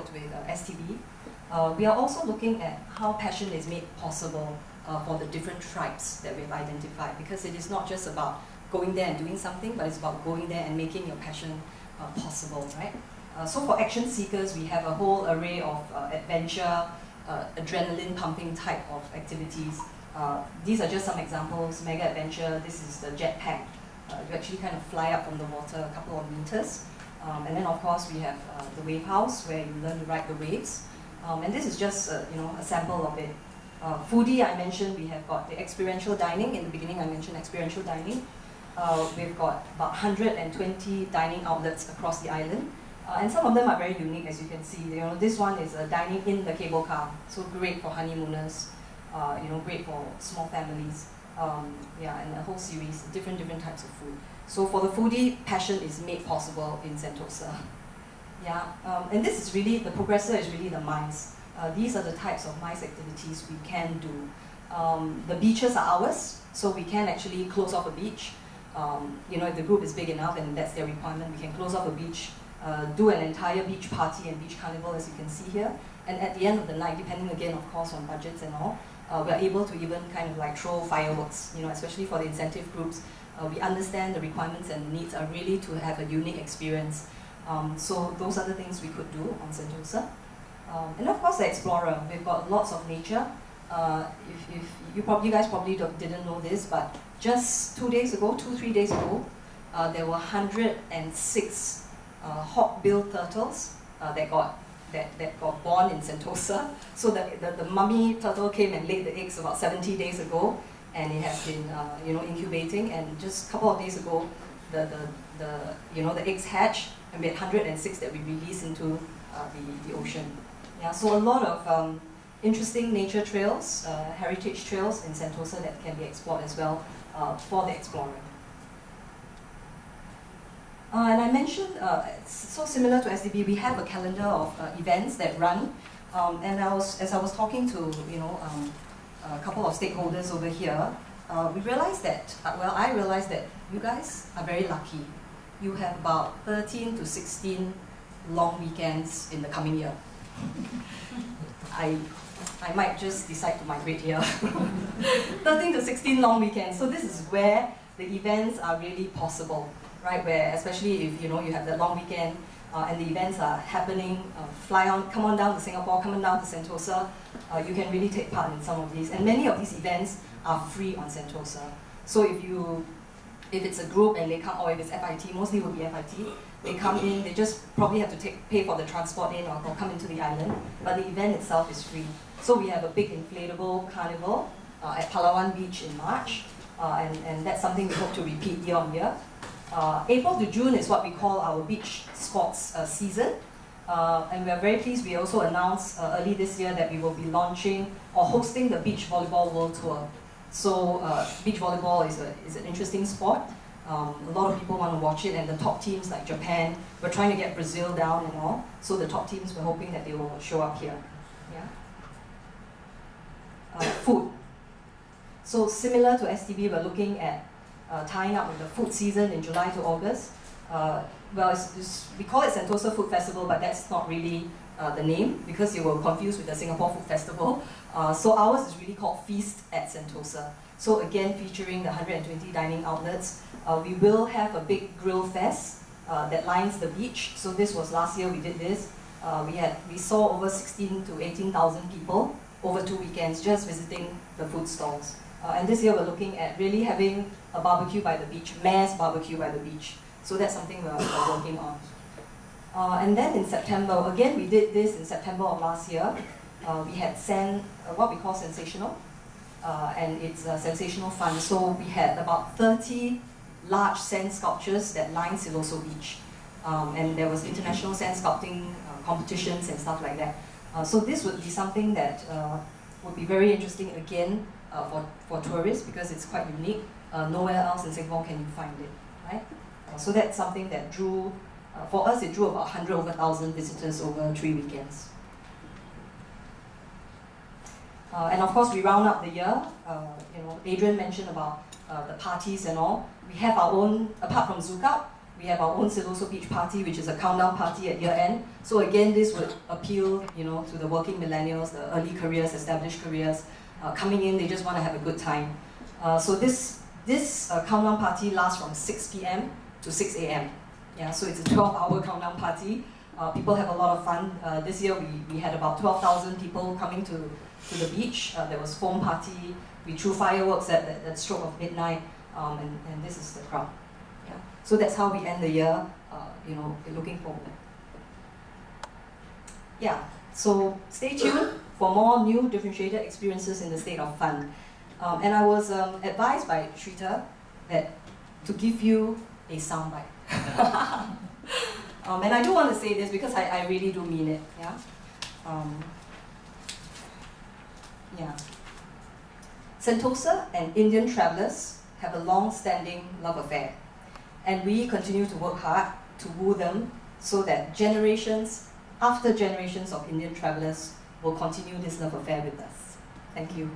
worked with STB. We are also looking at how passion is made possible for the different tribes that we've identified, because it is not just about going there and doing something, but it's about going there and making your passion possible, right? So for action seekers, we have a whole array of adventure, adrenaline pumping type of activities. These are just some examples. Mega adventure, this is the jetpack. You actually kind of fly up from the water a couple of meters. And then of course we have the wave house, where you learn to ride the waves. And this is just a sample of it. Foodie, I mentioned, we have got the experiential dining. In the beginning I mentioned experiential dining. We've got about 120 dining outlets across the island. And some of them are very unique, as you can see. This one is dining in the cable car, so great for honeymooners, great for small families. And a whole series, different types of food. So for the foodie, passion is made possible in Sentosa. And this is really, the progressor is really the MICE. These are the types of MICE activities we can do. The beaches are ours, so we can actually close off a beach. If the group is big enough and that's their requirement, we can close off a beach, do an entire beach party and beach carnival, as you can see here. And at the end of the night, depending again, of course, on budgets and all, we're able to even kind of like throw fireworks, especially for the incentive groups. We understand the requirements and the needs are really to have a unique experience. So those are the things we could do on Sentosa. And of course the Explorer, we've got lots of nature. If you guys probably didn't know this, but just 3 days ago, there were 106 hawk-billed turtles that got born in Sentosa. So the mummy turtle came and laid the eggs about 70 days ago, and it has been incubating. And just a couple of days ago, the eggs hatched, and we had 106 that we released into the ocean. So a lot of interesting nature trails, heritage trails in Sentosa that can be explored as well for the Explorer. And I mentioned, so similar to SDB, we have a calendar of events that run. And as I was talking to a couple of stakeholders over here, we realized that, I realized that you guys are very lucky. You have about 13 to 16 long weekends in the coming year. I might just decide to migrate here. 13 to 16 long weekends. So this is where the events are really possible, right? Where especially if you have that long weekend and the events are happening, come on down to Singapore, come on down to Sentosa, you can really take part in some of these. And many of these events are free on Sentosa. So if it's a group and they come, or if it's FIT, mostly will be FIT, they come in, they just probably have to pay for the transport in or come into the island, but the event itself is free. So we have a big inflatable carnival at Palawan Beach in March, and that's something we hope to repeat year on year. April to June is what we call our beach sports season, and we are very pleased. We also announced early this year that we will be launching or hosting the Beach Volleyball World Tour. So beach volleyball is an interesting sport. A lot of people want to watch it, and the top teams like Japan, we're trying to get Brazil down and all. So the top teams, we're hoping that they will show up here. Food. So similar to STB, we're looking at tying up with the food season in July to August. We call it Sentosa Food Festival, but that's not really the name, because you will confuse with the Singapore Food Festival. So ours is really called Feast at Sentosa. So again, featuring the 120 dining outlets. We will have a big grill fest that lines the beach. So this was last year we did this. We saw over 16 to 18,000 people over 2 weekends just visiting the food stalls. And this year we're looking at really having a barbecue by the beach, mass barbecue by the beach. So that's something we're working on. And then in September, again we did this in September of last year. We had what we call sensational, and it's sensational fun. So we had about 30 large sand sculptures that line Siloso Beach. And there was international sand sculpting competitions and stuff like that. So this would be something that would be very interesting again for tourists, because it's quite unique. Nowhere else in Singapore can you find it, right? So that's something that drew, for us it drew about 100,000 visitors over 3 weekends. And of course we round up the year. Adrian mentioned about the parties and all. We have our own, apart from Zouk Up, We have our own Siloso Beach party, which is a countdown party at year end. So again, this would appeal, to the working millennials, the early careers, established careers, coming in. They just want to have a good time. So this countdown party lasts from 6 p.m. to 6 a.m. Yeah, so it's a 12-hour countdown party. People have a lot of fun. This year we had about 12,000 people coming to the beach. There was foam party. We threw fireworks at stroke of midnight, and this is the crowd. Yeah. So that's how we end the year. Looking forward. Yeah. So stay tuned for more new differentiated experiences in the state of fun. And I was advised by Shrita that to give you a soundbite. And I do want to say this because I really do mean it. Yeah. Yeah. Sentosa and Indian travelers have a long-standing love affair, and we continue to work hard to woo them so that generations after generations of Indian travelers will continue this love affair with us. Thank you.